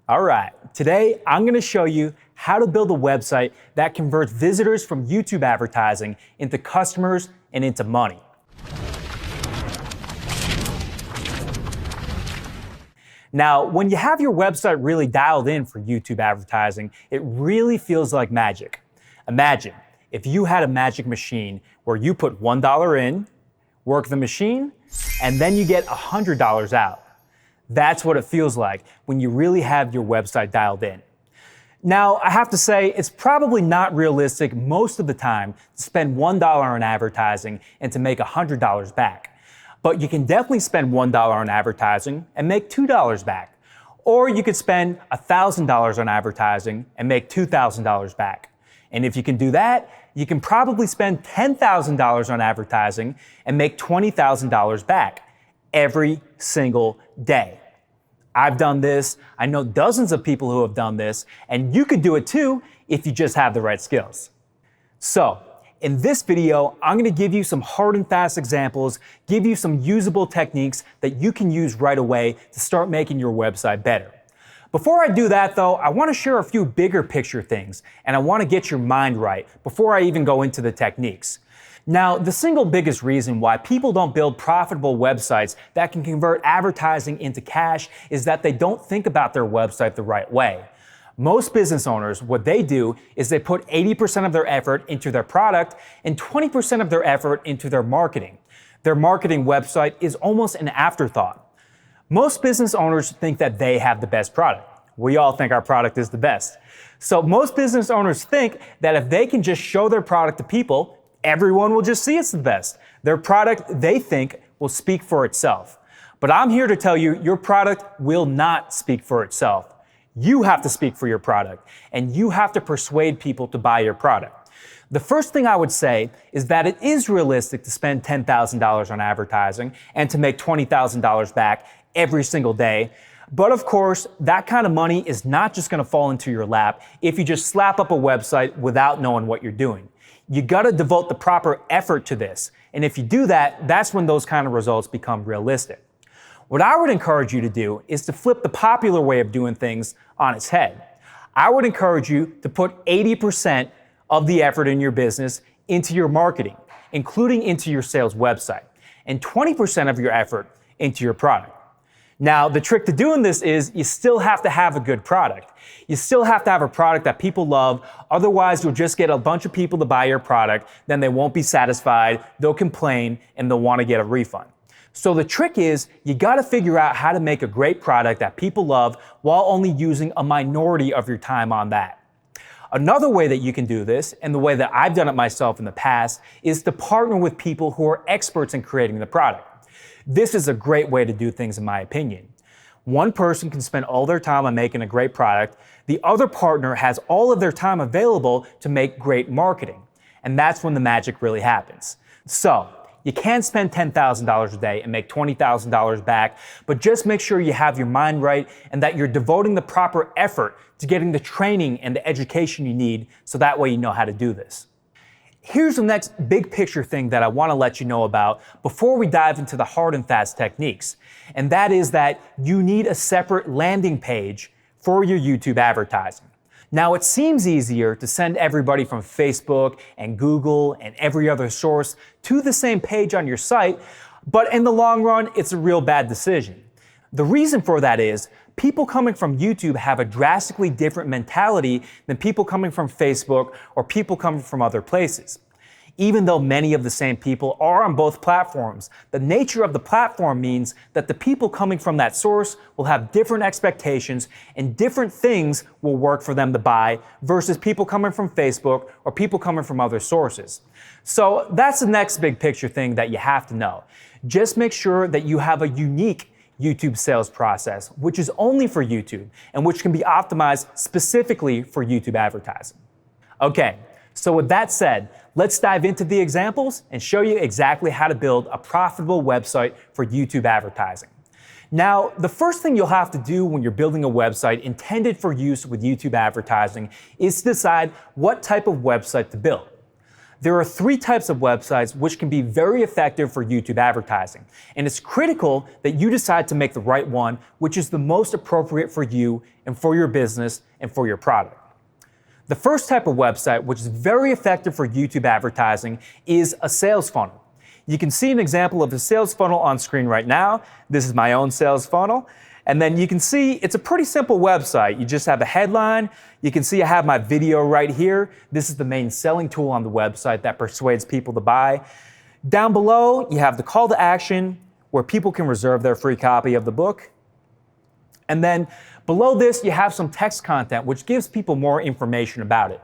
All right, today I'm going to show you how to build a website that converts visitors from YouTube advertising into customers and into money. Now, when you have your website really dialed in for YouTube advertising, it really feels like magic. Imagine if you had a magic machine where you put $1 in, work the machine, and then you get $100 out. That's what it feels like when you really have your website dialed in. Now, I have to say, it's probably not realistic most of the time to spend $1 on advertising and to make $100 back. But you can definitely spend $1 on advertising and make $2 back. Or you could spend $1,000 on advertising and make $2,000 back. And if you can do that, you can probably spend $10,000 on advertising and make $20,000 back every single day. I've done this. I know dozens of people who have done this, and you could do it too if you just have the right skills. So, in this video, I'm going to give you some hard and fast examples, give you some usable techniques that you can use right away to start making your website better. Before I do that though, I want to share a few bigger picture things, and I want to get your mind right before I even go into the techniques. Now, the single biggest reason why people don't build profitable websites that can convert advertising into cash is that they don't think about their website the right way. Most business owners, what they do is they put 80% of their effort into their product and 20% of their effort into their marketing. Their marketing website is almost an afterthought. Most business owners think that they have the best product. We all think our product is the best. So most business owners think that if they can just show their product to people, everyone will just see it's the best. Their product, they think, will speak for itself. But I'm here to tell you, your product will not speak for itself. You have to speak for your product, and you have to persuade people to buy your product. The first thing I would say is that it is realistic to spend $10,000 on advertising and to make $20,000 back every single day. But of course, that kind of money is not just going to fall into your lap if you just slap up a website without knowing what you're doing. You got to devote the proper effort to this. And if you do that, that's when those kind of results become realistic. What I would encourage you to do is to flip the popular way of doing things on its head. I would encourage you to put 80% of the effort in your business into your marketing, including into your sales website, and 20% of your effort into your product. Now, the trick to doing this is you still have to have a good product. You still have to have a product that people love. Otherwise, you'll just get a bunch of people to buy your product. Then they won't be satisfied. They'll complain and they'll want to get a refund. So the trick is you got to figure out how to make a great product that people love while only using a minority of your time on that. Another way that you can do this, and the way that I've done it myself in the past, is to partner with people who are experts in creating the product. This is a great way to do things, in my opinion. One person can spend all their time on making a great product. The other partner has all of their time available to make great marketing. And that's when the magic really happens. So, you can spend $10,000 a day and make $20,000 back, but just make sure you have your mind right and that you're devoting the proper effort to getting the training and the education you need so that way you know how to do this. Here's the next big picture thing that I want to let you know about before we dive into the hard and fast techniques. And that is that you need a separate landing page for your YouTube advertising. Now, it seems easier to send everybody from Facebook and Google and every other source to the same page on your site, but in the long run, it's a real bad decision. The reason for that is people coming from YouTube have a drastically different mentality than people coming from Facebook or people coming from other places. Even though many of the same people are on both platforms, the nature of the platform means that the people coming from that source will have different expectations and different things will work for them to buy versus people coming from Facebook or people coming from other sources. So that's the next big picture thing that you have to know. Just make sure that you have a unique YouTube sales process, which is only for YouTube and which can be optimized specifically for YouTube advertising. Okay, so with that said, let's dive into the examples and show you exactly how to build a profitable website for YouTube advertising. Now, the first thing you'll have to do when you're building a website intended for use with YouTube advertising is to decide what type of website to build. There are 3 types of websites which can be very effective for YouTube advertising, and it's critical that you decide to make the right one, which is the most appropriate for you and for your business and for your product. The first type of website, which is very effective for YouTube advertising, is a sales funnel. You can see an example of a sales funnel on screen right now. This is my own sales funnel. And then you can see it's a pretty simple website. You just have a headline. You can see I have my video right here. This is the main selling tool on the website that persuades people to buy. Down below, you have the call to action where people can reserve their free copy of the book. And then below this, you have some text content which gives people more information about it.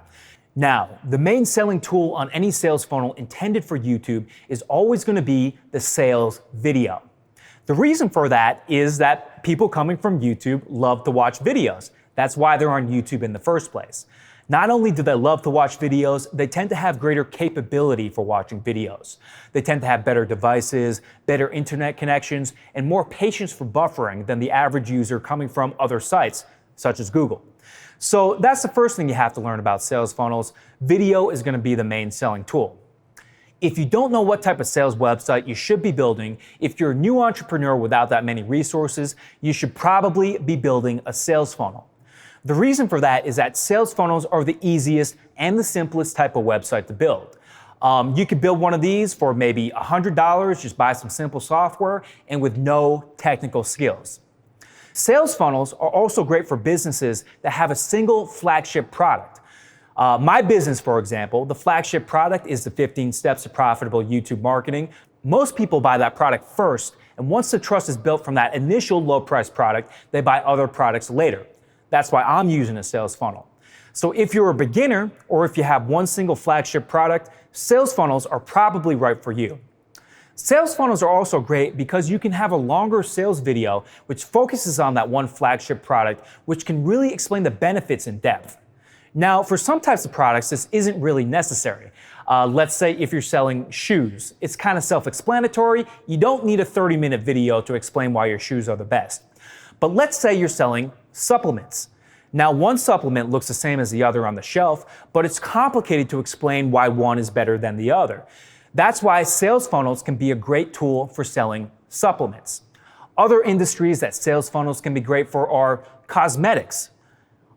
Now, the main selling tool on any sales funnel intended for YouTube is always going to be the sales video. The reason for that is that people coming from YouTube love to watch videos. That's why they're on YouTube in the first place. Not only do they love to watch videos, they tend to have greater capability for watching videos. They tend to have better devices, better internet connections, and more patience for buffering than the average user coming from other sites, such as Google. So that's the first thing you have to learn about sales funnels. Video is going to be the main selling tool. If you don't know what type of sales website you should be building, if you're a new entrepreneur without that many resources, you should probably be building a sales funnel. The reason for that is that sales funnels are the easiest and the simplest type of website to build. You could build one of these for maybe $100, just buy some simple software and with no technical skills. Sales funnels are also great for businesses that have a single flagship product. My business, for example, the flagship product is the 15 Steps to Profitable YouTube Marketing. Most people buy that product first, and once the trust is built from that initial low-price product, they buy other products later. That's why I'm using a sales funnel. So if you're a beginner, or if you have one single flagship product, sales funnels are probably right for you. Sales funnels are also great because you can have a longer sales video which focuses on that one flagship product, which can really explain the benefits in depth. Now, for some types of products, this isn't really necessary. Let's say if you're selling shoes, it's kind of self-explanatory. You don't need a 30-minute video to explain why your shoes are the best. But let's say you're selling supplements. Now, one supplement looks the same as the other on the shelf, but it's complicated to explain why one is better than the other. That's why sales funnels can be a great tool for selling supplements. Other industries that sales funnels can be great for are cosmetics.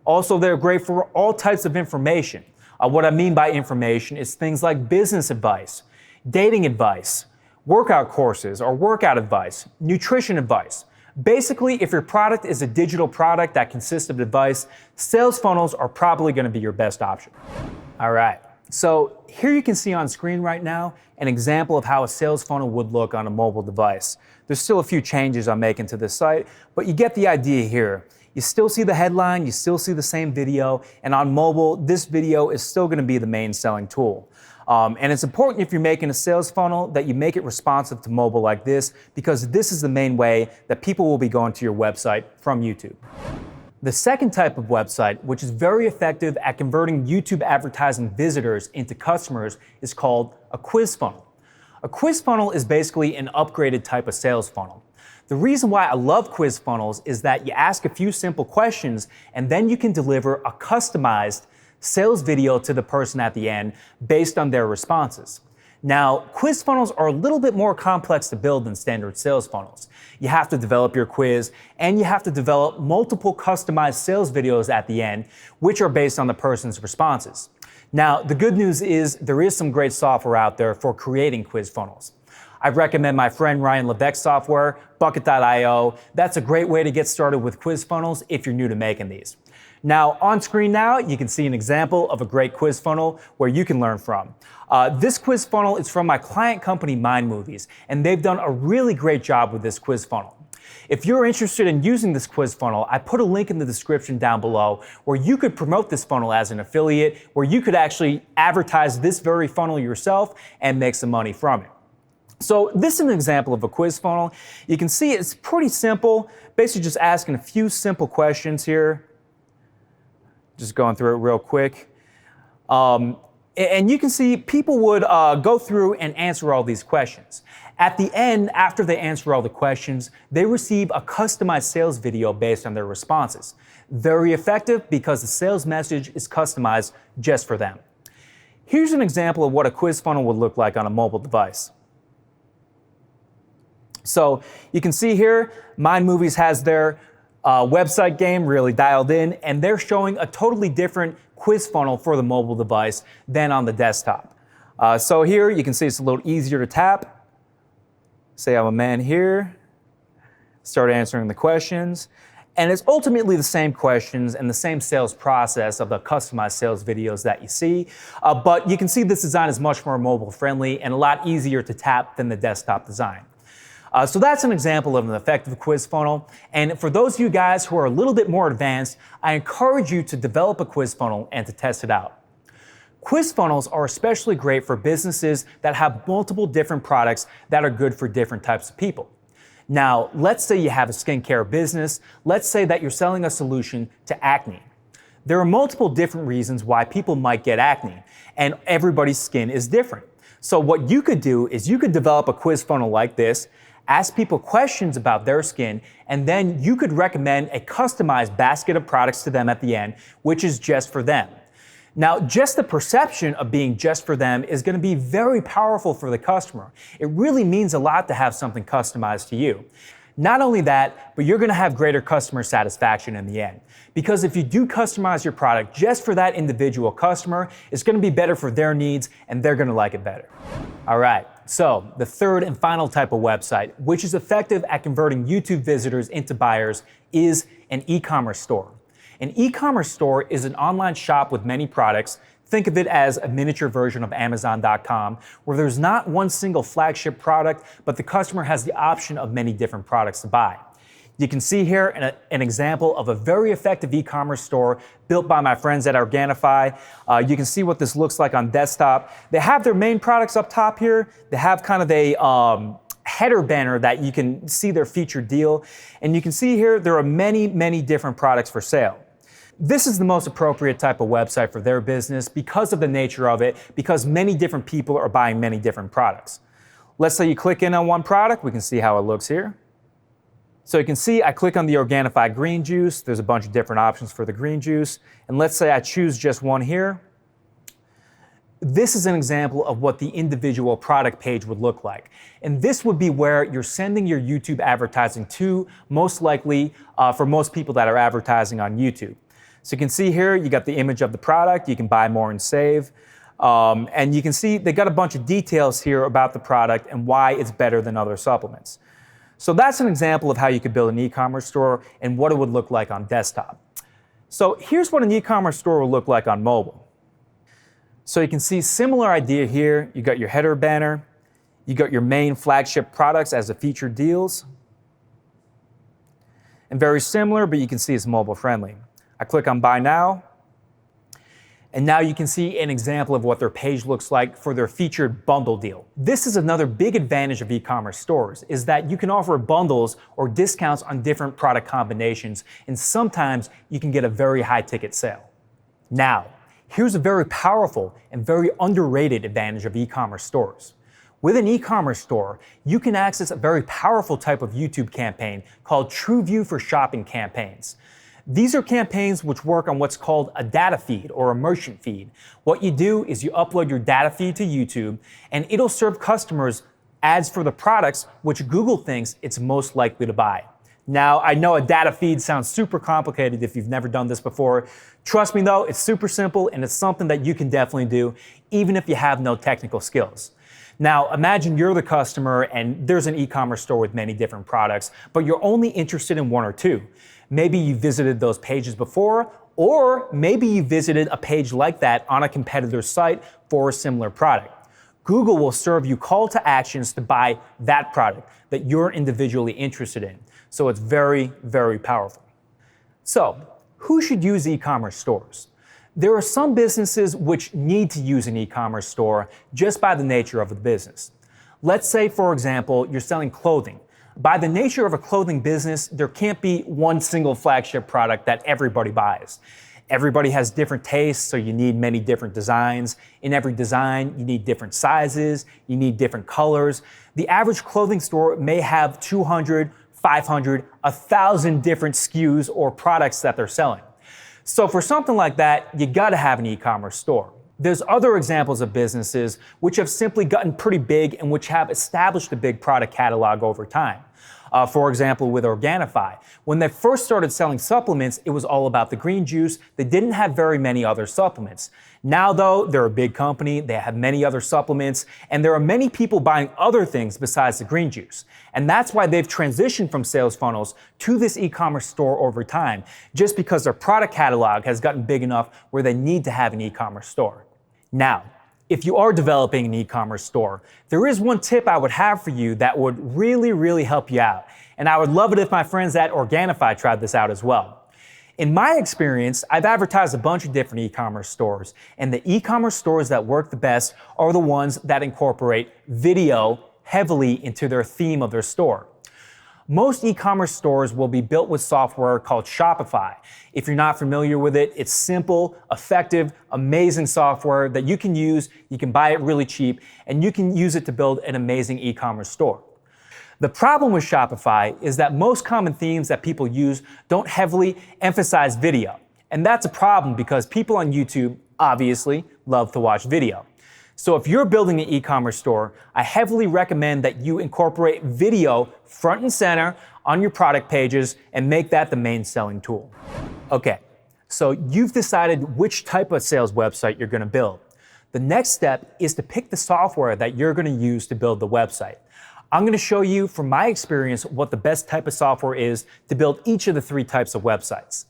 Also, they're great for all types of information. What I mean by information is things like business advice, dating advice, workout courses or workout advice, nutrition advice. Basically, if your product is a digital product that consists of advice, sales funnels are probably going to be your best option. All right, so here you can see on screen right now an example of how a sales funnel would look on a mobile device. There's still a few changes I'm making to this site, but you get the idea here. You still see the headline, you still see the same video, and on mobile, this video is still going to be the main selling tool. And it's important if you're making a sales funnel that you make it responsive to mobile like this, because this is the main way that people will be going to your website from YouTube. The second type of website, which is very effective at converting YouTube advertising visitors into customers, is called a quiz funnel. A quiz funnel is basically an upgraded type of sales funnel. The reason why I love quiz funnels is that you ask a few simple questions and then you can deliver a customized sales video to the person at the end based on their responses. Now, quiz funnels are a little bit more complex to build than standard sales funnels. You have to develop your quiz and you have to develop multiple customized sales videos at the end, which are based on the person's responses. Now, the good news is there is some great software out there for creating quiz funnels. I recommend my friend Ryan Levesque software, Bucketio. That's a great way to get started with quiz funnels if you're new to making these. Now, on screen now, you can see an example of a great quiz funnel where you can learn from. This quiz funnel is from my client company, Mind Movies, and they've done a really great job with this quiz funnel. If you're interested in using this quiz funnel, I put a link in the description down below where you could promote this funnel as an affiliate, where you could actually advertise this very funnel yourself and make some money from it. So this is an example of a quiz funnel. You can see it's pretty simple, basically just asking a few simple questions here. Just going through it real quick. And you can see people would go through and answer all these questions. At the end, after they answer all the questions, they receive a customized sales video based on their responses. Very effective because the sales message is customized just for them. Here's an example of what a quiz funnel would look like on a mobile device. So you can see here, Mind Movies has their website game really dialed in, and they're showing a totally different quiz funnel for the mobile device than on the desktop. So here you can see it's a little easier to tap. Say I'm a man here, start answering the questions. And it's ultimately the same questions and the same sales process of the customized sales videos that you see. But you can see this design is much more mobile friendly and a lot easier to tap than the desktop design. So that's an example of an effective quiz funnel. And for those of you guys who are a little bit more advanced, I encourage you to develop a quiz funnel and to test it out. Quiz funnels are especially great for businesses that have multiple different products that are good for different types of people. Now, let's say you have a skincare business. Let's say that you're selling a solution to acne. There are multiple different reasons why people might get acne, and everybody's skin is different. So what you could do is you could develop a quiz funnel like this, ask people questions about their skin, and then you could recommend a customized basket of products to them at the end, which is just for them. Now, just the perception of being just for them is going to be very powerful for the customer. It really means a lot to have something customized to you. Not only that, but you're going to have greater customer satisfaction in the end. Because if you do customize your product just for that individual customer, it's going to be better for their needs and they're going to like it better. All right, so the third and final type of website, which is effective at converting YouTube visitors into buyers, is an e-commerce store. An e-commerce store is an online shop with many products. Think of it as a miniature version of Amazon.com, where there's not one single flagship product, but the customer has the option of many different products to buy. You can see here an example of a very effective e-commerce store built by my friends at Organifi. You can see what this looks like on desktop. They have their main products up top here. They have kind of a header banner that you can see their featured deal. And you can see here there are many, many different products for sale. This is the most appropriate type of website for their business because of the nature of it, because many different people are buying many different products. Let's say you click in on one product. We can see how it looks here. So you can see I click on the Organifi green juice. There's a bunch of different options for the green juice. And let's say I choose just one here. This is an example of what the individual product page would look like. And this would be where you're sending your YouTube advertising to, most likely for most people that are advertising on YouTube. So you can see here, you got the image of the product. You can buy more and save. And you can see they got a bunch of details here about the product and why it's better than other supplements. So that's an example of how you could build an e-commerce store and what it would look like on desktop. So here's what an e-commerce store will look like on mobile. So you can see similar idea here. You got your header banner. You got your main flagship products as the featured deals. And very similar, but you can see it's mobile friendly. I click on Buy Now, and now you can see an example of what their page looks like for their featured bundle deal. This is another big advantage of e-commerce stores, is that you can offer bundles or discounts on different product combinations, and sometimes you can get a very high ticket sale. Now, here's a very powerful and very underrated advantage of e-commerce stores. With an e-commerce store, you can access a very powerful type of YouTube campaign called TrueView for shopping campaigns. These are campaigns which work on what's called a data feed or a merchant feed. What you do is you upload your data feed to YouTube and it'll serve customers ads for the products which Google thinks it's most likely to buy. Now, I know a data feed sounds super complicated if you've never done this before. Trust me though, it's super simple and it's something that you can definitely do even if you have no technical skills. Now, imagine you're the customer and there's an e-commerce store with many different products, but you're only interested in one or two. Maybe you visited those pages before, or maybe you visited a page like that on a competitor's site for a similar product. Google will serve you call to actions to buy that product that you're individually interested in. So it's very, very powerful. So, who should use e-commerce stores? There are some businesses which need to use an e-commerce store just by the nature of the business. Let's say, for example, you're selling clothing. By the nature of a clothing business, there can't be one single flagship product that everybody buys. Everybody has different tastes, so you need many different designs. In every design, you need different sizes, you need different colors. The average clothing store may have 200, 500, 1,000 different SKUs or products that they're selling. So for something like that, you gotta have an e-commerce store. There's other examples of businesses which have simply gotten pretty big and which have established a big product catalog over time. For example, with Organifi. When they first started selling supplements, it was all about the green juice. They didn't have very many other supplements. Now, though, they're a big company, they have many other supplements, and there are many people buying other things besides the green juice. And that's why they've transitioned from sales funnels to this e-commerce store over time, just because their product catalog has gotten big enough where they need to have an e-commerce store. Now, if you are developing an e-commerce store, there is one tip I would have for you that would really help you out. And I would love it if my friends at Organifi tried this out as well. In my experience, I've advertised a bunch of different e-commerce stores, and the e-commerce stores that work the best are the ones that incorporate video heavily into their theme of their store. Most e-commerce stores will be built with software called Shopify. If you're not familiar with it, it's simple, effective, amazing software that you can use. You can buy it really cheap, and you can use it to build an amazing e-commerce store. The problem with Shopify is that most common themes that people use don't heavily emphasize video. And that's a problem because people on YouTube obviously love to watch video. So if you're building an e-commerce store, I heavily recommend that you incorporate video front and center on your product pages and make that the main selling tool. Okay, so you've decided which type of sales website you're going to build. The next step is to pick the software that you're going to use to build the website. I'm going to show you from my experience what the best type of software is to build each of the three types of websites.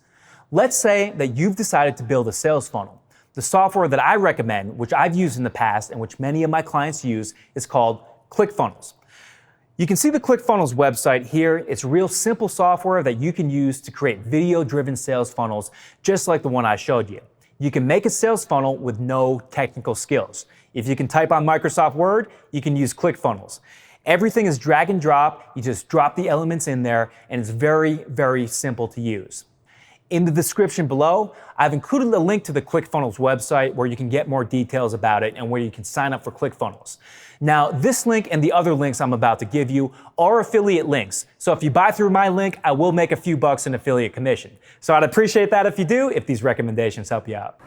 Let's say that you've decided to build a sales funnel. The software that I recommend, which I've used in the past and which many of my clients use, is called ClickFunnels. You can see the ClickFunnels website here. It's real simple software that you can use to create video-driven sales funnels, just like the one I showed you. You can make a sales funnel with no technical skills. If you can type on Microsoft Word, you can use ClickFunnels. Everything is drag and drop. You just drop the elements in there, and it's very simple to use. In the description below, I've included a link to the ClickFunnels website where you can get more details about it and where you can sign up for ClickFunnels. Now, this link and the other links I'm about to give you are affiliate links. So if you buy through my link, I will make a few bucks in affiliate commission. So I'd appreciate that if you do, if these recommendations help you out.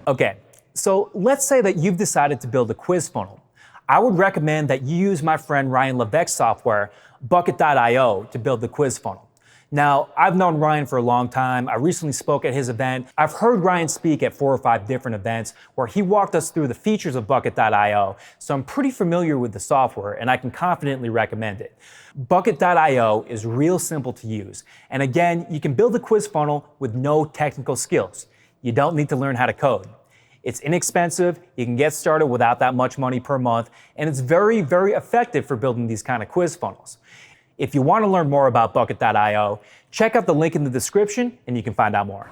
Okay, so let's say that you've decided to build a quiz funnel. I would recommend that you use my friend Ryan Levesque's software, Bucketio, to build the quiz funnel. Now, I've known Ryan for a long time. I recently spoke at his event. I've heard Ryan speak at 4 or 5 different events where he walked us through the features of Bucket.io, so I'm pretty familiar with the software and I can confidently recommend it. Bucket.io is real simple to use. And again, you can build a quiz funnel with no technical skills. You don't need to learn how to code. It's inexpensive, you can get started without that much money per month, and it's very effective for building these kind of quiz funnels. If you want to learn more about Bucket.io, check out the link in the description and you can find out more.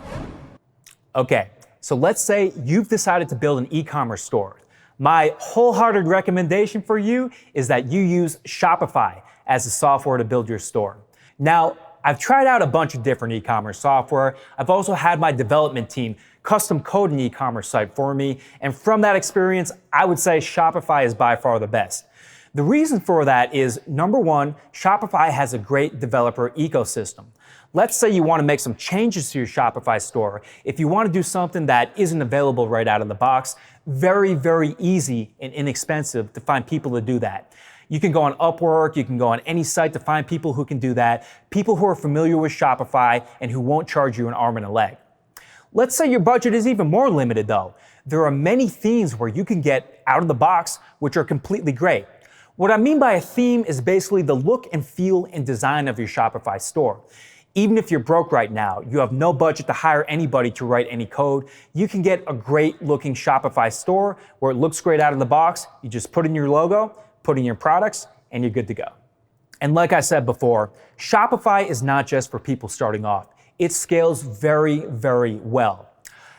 Okay, so let's say you've decided to build an e-commerce store. My wholehearted recommendation for you is that you use Shopify as the software to build your store. Now, I've tried out a bunch of different e-commerce software. I've also had my development team custom code an e-commerce site for me, and from that experience, I would say Shopify is by far the best. The reason for that is, number one, Shopify has a great developer ecosystem. Let's say you want to make some changes to your Shopify store. If you want to do something that isn't available right out of the box, very easy and inexpensive to find people to do that. You can go on Upwork, you can go on any site to find people who can do that, people who are familiar with Shopify and who won't charge you an arm and a leg. Let's say your budget is even more limited though. There are many themes where you can get out of the box which are completely great. What I mean by a theme is basically the look and feel and design of your Shopify store. Even if you're broke right now, you have no budget to hire anybody to write any code, you can get a great looking Shopify store where it looks great out of the box. You just put in your logo, put in your products, and you're good to go. And like I said before, Shopify is not just for people starting off. It scales very well.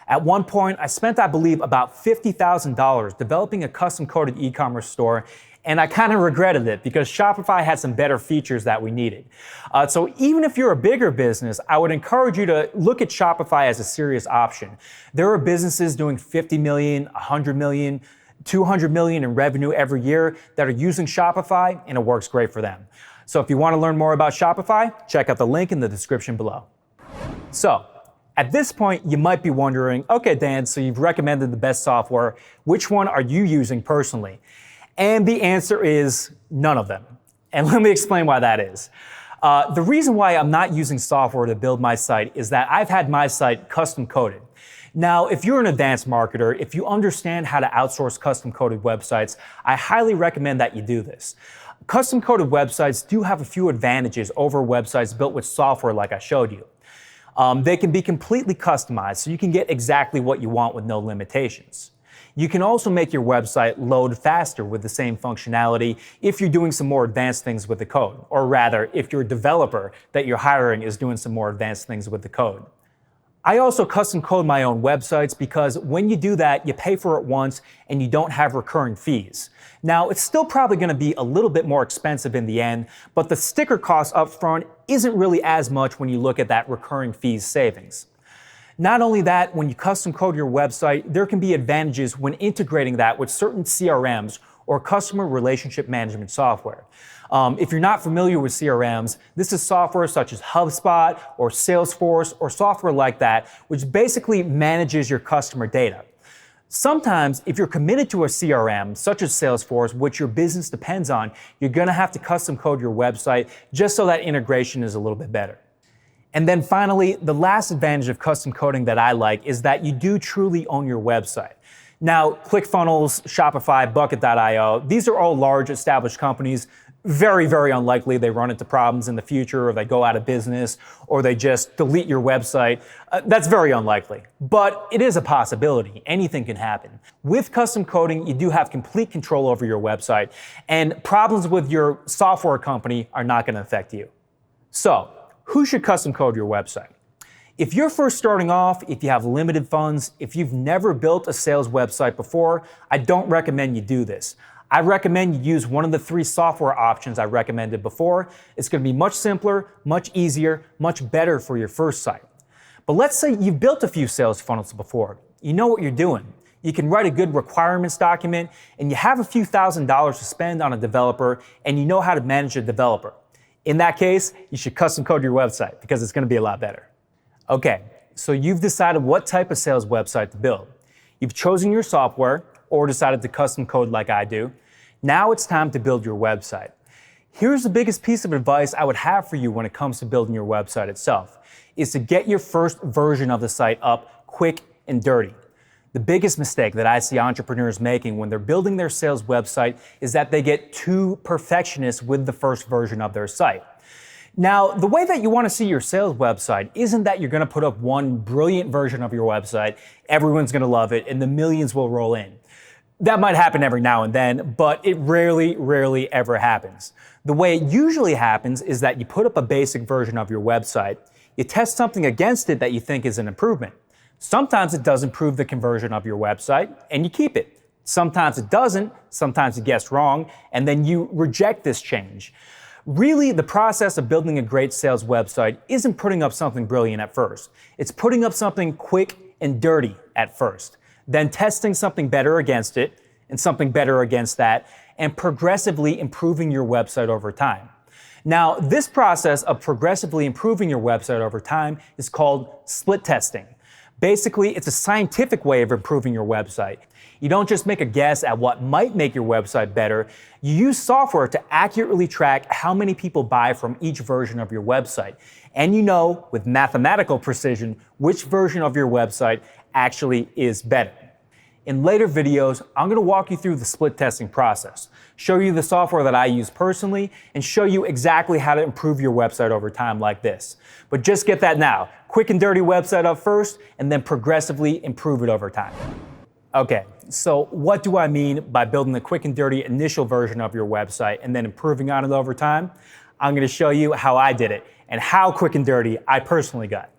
At one point, I spent, I believe, about $50,000 developing a custom-coded e-commerce store, and I kind of regretted it because Shopify had some better features that we needed. So even if you're a bigger business, I would encourage you to look at Shopify as a serious option. There are businesses doing 50 million, 100 million, 200 million in revenue every year that are using Shopify, and it works great for them. So if you want to learn more about Shopify, check out the link in the description below. So, At this point, you might be wondering, okay, Dan, so you've recommended the best software. Which one are you using personally? And the answer is none of them. And let me explain why that is. The reason why I'm not using software to build my site is that I've had my site custom coded. Now, if you're an advanced marketer, if you understand how to outsource custom coded websites, I highly recommend that you do this. Custom coded websites do have a few advantages over websites built with software like I showed you. They can be completely customized, so you can get exactly what you want with no limitations. You can also make your website load faster with the same functionality if you're doing some more advanced things with the code, or rather, if your developer that you're hiring is doing some more advanced things with the code. I also custom code my own websites because when you do that, you pay for it once and you don't have recurring fees. Now, it's still probably going to be a little bit more expensive in the end, but the sticker cost up front isn't really as much when you look at that recurring fees savings. Not only that, when you custom code your website, there can be advantages when integrating that with certain CRMs or customer relationship management software. If you're not familiar with CRMs, this is software such as HubSpot or Salesforce or software like that, which basically manages your customer data. Sometimes, if you're committed to a CRM, such as Salesforce, which your business depends on, you're going to have to custom code your website just so that integration is a little bit better. And then finally, the last advantage of custom coding that I like is that you do truly own your website. Now, ClickFunnels, Shopify, Bucketio, these are all large established companies. Very, very unlikely they run into problems in the future, or they go out of business, or they just delete your website. That's very unlikely, but it is a possibility. Anything can happen. With custom coding, you do have complete control over your website, and problems with your software company are not going to affect you. So, who should custom code your website? If you're first starting off, if you have limited funds, if you've never built a sales website before, I don't recommend you do this. I recommend you use one of the 3 software options I recommended before. It's going to be much simpler, much easier, much better for your first site. But let's say you've built a few sales funnels before. You know what you're doing. You can write a good requirements document, and you have a few $1,000s to spend on a developer, and you know how to manage a developer. In that case, you should custom code your website because it's going to be a lot better. Okay, so you've decided what type of sales website to build. You've chosen your software or decided to custom code like I do. Now it's time to build your website. Here's the biggest piece of advice I would have for you when it comes to building your website itself, is to get your first version of the site up quick and dirty. The biggest mistake that I see entrepreneurs making when they're building their sales website is that they get too perfectionist with the first version of their site. Now, the way that you want to see your sales website isn't that you're going to put up one brilliant version of your website, everyone's going to love it, and the millions will roll in. That might happen every now and then, but it rarely ever happens. The way it usually happens is that you put up a basic version of your website, you test something against it that you think is an improvement. Sometimes it does improve the conversion of your website, and you keep it. Sometimes it doesn't, sometimes it gets wrong, and then you reject this change. Really, the process of building a great sales website isn't putting up something brilliant at first. It's putting up something quick and dirty at first, then testing something better against it, and something better against that, and progressively improving your website over time. Now, this process of progressively improving your website over time is called split testing. Basically, it's a scientific way of improving your website. You don't just make a guess at what might make your website better. You use software to accurately track how many people buy from each version of your website. And you know, with mathematical precision, which version of your website actually is better. In later videos, I'm going to walk you through the split testing process, show you the software that I use personally, and show you exactly how to improve your website over time like this. But just get that now. Quick and dirty website up first, and then progressively improve it over time. Okay, so what do I mean by building the quick and dirty initial version of your website and then improving on it over time? I'm going to show you how I did it and how quick and dirty I personally got.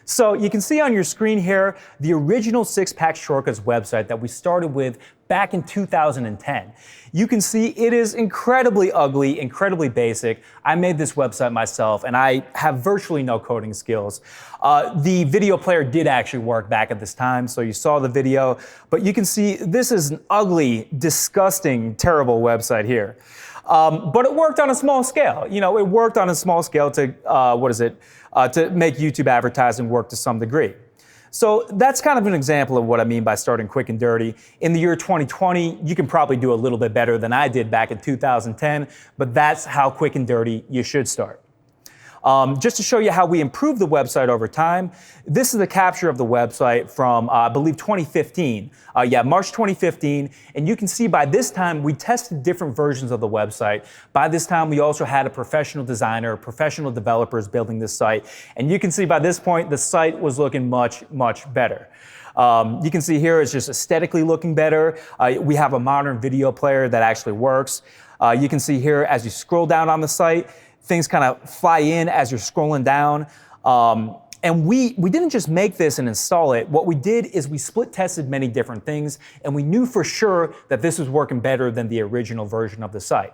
So you can see on your screen here the original Six-Pack Shortcuts website that we started with back in 2010. You can see it is incredibly ugly, incredibly basic. I made this website myself and I have virtually no coding skills. The video player did actually work back at this time, so you saw the video, but you can see this is an ugly, disgusting, terrible website here. But it worked on a small scale. You know, it worked on a small scale to, to make YouTube advertising work to some degree. So that's kind of an example of what I mean by starting quick and dirty. In the year 2020, you can probably do a little bit better than I did back in 2010, but that's how quick and dirty you should start. Just to show you how we improved the website over time, this is a capture of the website from, I believe, 2015. March 2015. And you can see by this time, we tested different versions of the website. By this time, we also had a professional designer, professional developers building this site. And you can see by this point, the site was looking much, much better. You can see here it's just aesthetically looking better. We have a modern video player that actually works. You can see here as you scroll down on the site, things kind of fly in as you're scrolling down. And we didn't just make this and install it. What we did is we split tested many different things, and we knew for sure that this was working better than the original version of the site.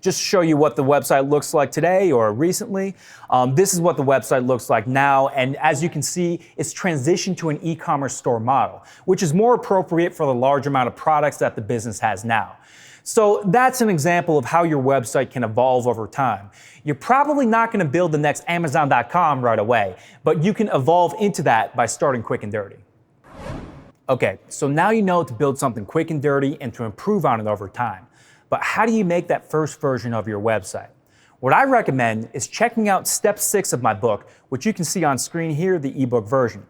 Just to show you what the website looks like today or recently, this is what the website looks like now. And as you can see, it's transitioned to an e-commerce store model, which is more appropriate for the large amount of products that the business has now. So that's an example of how your website can evolve over time. You're probably not going to build the next Amazon.com right away, but you can evolve into that by starting quick and dirty. Okay, so now you know to build something quick and dirty and to improve on it over time. But how do you make that first version of your website? What I recommend is checking out step 6 of my book, which you can see on screen here, the ebook version.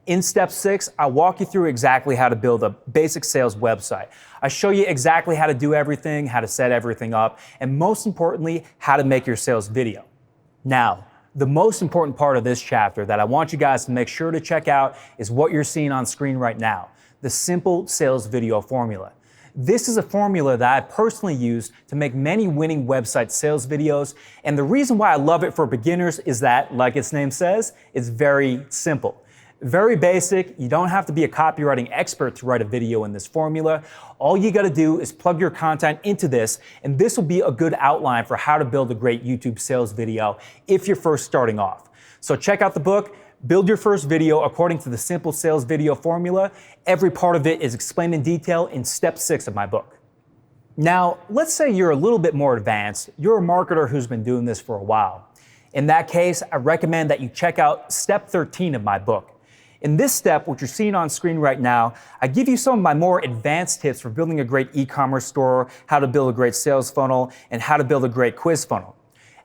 In step 6, I walk you through exactly how to build a basic sales website. I show you exactly how to do everything, how to set everything up, and most importantly, how to make your sales video. Now, the most important part of this chapter that I want you guys to make sure to check out is what you're seeing on screen right now, the simple sales video formula. This is a formula that I personally use to make many winning website sales videos, and the reason why I love it for beginners is that, like its name says, it's very simple. Very basic. You don't have to be a copywriting expert to write a video in this formula. All you got to do is plug your content into this, and this will be a good outline for how to build a great YouTube sales video if you're first starting off. So check out the book, build your first video according to the simple sales video formula. Every part of it is explained in detail in step 6 of my book. Now, let's say you're a little bit more advanced. You're a marketer who's been doing this for a while. In that case, I recommend that you check out step 13 of my book. In this step, which you're seeing on screen right now, I give you some of my more advanced tips for building a great e-commerce store, how to build a great sales funnel, and how to build a great quiz funnel.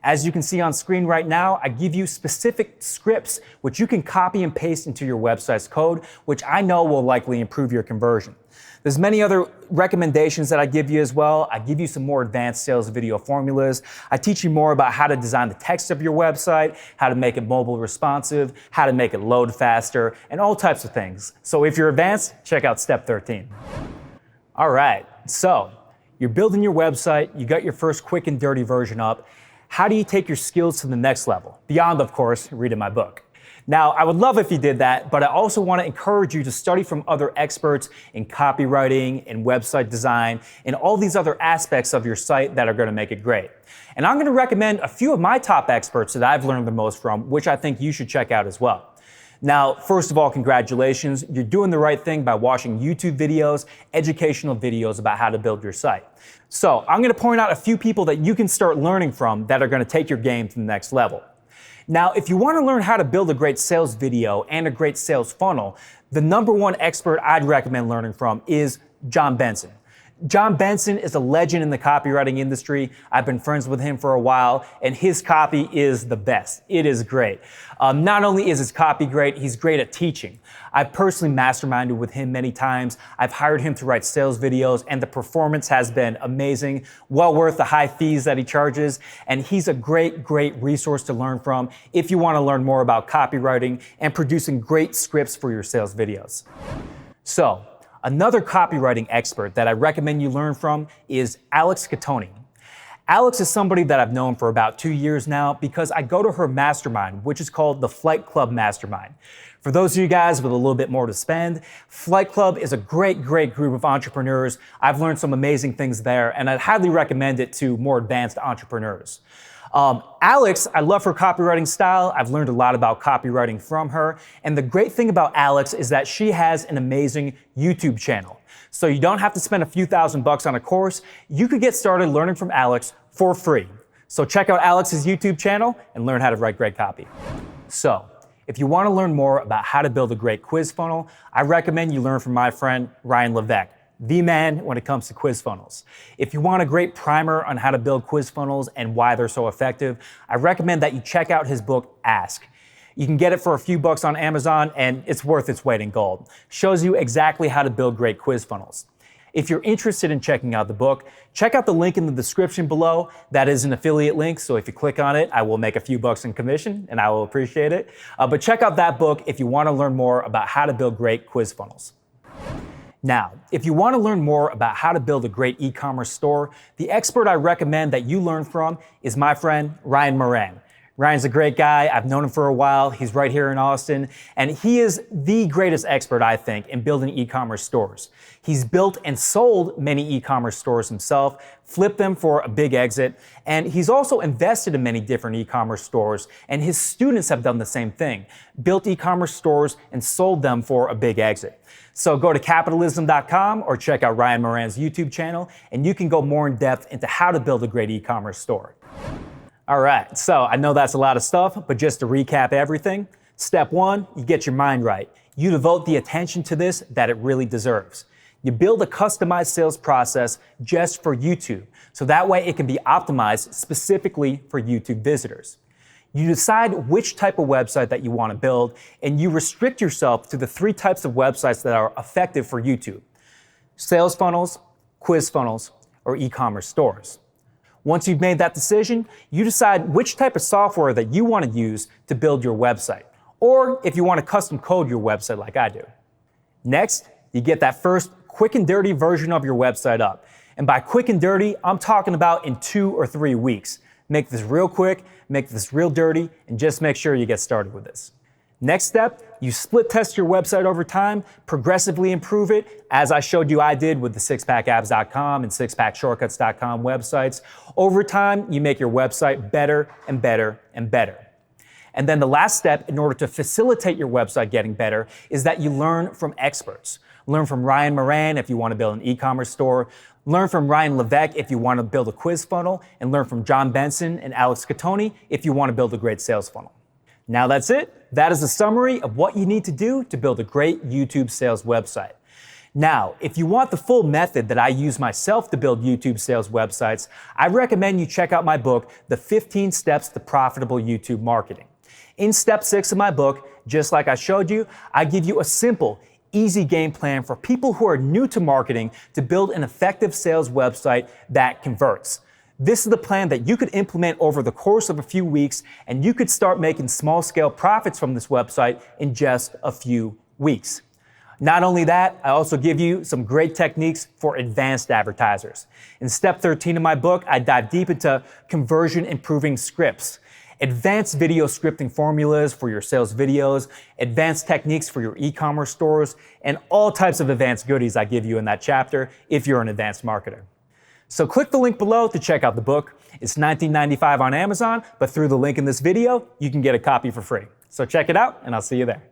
As you can see on screen right now, I give you specific scripts which you can copy and paste into your website's code, which I know will likely improve your conversion. There's many other recommendations that I give you as well. I give you some more advanced sales video formulas. I teach you more about how to design the text of your website, how to make it mobile responsive, how to make it load faster, and all types of things. So if you're advanced, check out step 13. All right, so you're building your website, you got your first quick and dirty version up. How do you take your skills to the next level? Beyond, of course, reading my book. Now, I would love if you did that, but I also want to encourage you to study from other experts in copywriting and website design and all these other aspects of your site that are going to make it great. And I'm going to recommend a few of my top experts that I've learned the most from, which I think you should check out as well. Now, first of all, congratulations. You're doing the right thing by watching YouTube videos, educational videos about how to build your site. So I'm going to point out a few people that you can start learning from that are going to take your game to the next level. Now, if you want to learn how to build a great sales video and a great sales funnel, the number one expert I'd recommend learning from is John Benson. John Benson is a legend in the copywriting industry. I've been friends with him for a while, and his copy is the best. It is great. Not only is his copy great, he's great at teaching. I've personally masterminded with him many times. I've hired him to write sales videos, and the performance has been amazing, well worth the high fees that he charges, and he's a great, great resource to learn from if you want to learn more about copywriting and producing great scripts for your sales videos. So, another copywriting expert that I recommend you learn from is Alex Catoni. Alex is somebody that I've known for about 2 years now because I go to her mastermind, which is called the Flight Club Mastermind. For those of you guys with a little bit more to spend, Flight Club is a great, great group of entrepreneurs. I've learned some amazing things there, and I'd highly recommend it to more advanced entrepreneurs. Alex, I love her copywriting style. I've learned a lot about copywriting from her. And the great thing about Alex is that she has an amazing YouTube channel. So you don't have to spend a few $1,000s on a course. You could get started learning from Alex for free. So check out Alex's YouTube channel and learn how to write great copy. So If you want to learn more about how to build a great quiz funnel, I recommend you learn from my friend Ryan Levesque, the man when it comes to quiz funnels. If you want a great primer on how to build quiz funnels and why they're so effective, I recommend that you check out his book, Ask. You can get it for a few bucks on Amazon, and it's worth its weight in gold. Shows you exactly how to build great quiz funnels. If you're interested in checking out the book, check out the link in the description below. That is an affiliate link, so if you click on it, I will make a few bucks in commission, and I will appreciate it. But check out that book if you want to learn more about how to build great quiz funnels. Now, if you want to learn more about how to build a great e-commerce store, the expert I recommend that you learn from is my friend Ryan Moran. Ryan's a great guy. I've known him for a while. He's right here in Austin, and he is the greatest expert, I think, in building e-commerce stores. He's built and sold many e-commerce stores himself, flipped them for a big exit, and he's also invested in many different e-commerce stores, and his students have done the same thing, built e-commerce stores and sold them for a big exit. So go to capitalism.com or check out Ryan Moran's YouTube channel, and you can go more in depth into how to build a great e-commerce store. All right, so I know that's a lot of stuff, but just to recap everything, step one, you get your mind right. You devote the attention to this that it really deserves. You build a customized sales process just for YouTube, so that way it can be optimized specifically for YouTube visitors. You decide which type of website that you want to build, and you restrict yourself to the 3 types of websites that are effective for YouTube: sales funnels, quiz funnels, or e-commerce stores. Once you've made that decision, you decide which type of software that you want to use to build your website, or if you want to custom code your website like I do. Next, you get that first quick and dirty version of your website up. And by quick and dirty, I'm talking about in 2 or 3 weeks. Make this real quick, make this real dirty, and just make sure you get started with this. Next step, you split test your website over time, progressively improve it, as I showed you I did with the sixpackabs.com and sixpackshortcuts.com websites. Over time, you make your website better and better and better. And then the last step in order to facilitate your website getting better is that you learn from experts. Learn from Ryan Moran if you want to build an e-commerce store. Learn from Ryan Levesque if you want to build a quiz funnel. And learn from John Benson and Alex Catoni if you want to build a great sales funnel. Now that's it. That is a summary of what you need to do to build a great YouTube sales website. Now, if you want the full method that I use myself to build YouTube sales websites, I recommend you check out my book, The 15 Steps to Profitable YouTube Marketing. In step 6 of my book, just like I showed you, I give you a simple, easy game plan for people who are new to marketing to build an effective sales website that converts. This is the plan that you could implement over the course of a few weeks, and you could start making small-scale profits from this website in just a few weeks. Not only that, I also give you some great techniques for advanced advertisers. In step 13 of my book, I dive deep into conversion-improving scripts, advanced video scripting formulas for your sales videos, advanced techniques for your e-commerce stores, and all types of advanced goodies I give you in that chapter if you're an advanced marketer. So click the link below to check out the book. It's $19.95 on Amazon, but through the link in this video, you can get a copy for free. So check it out, and I'll see you there.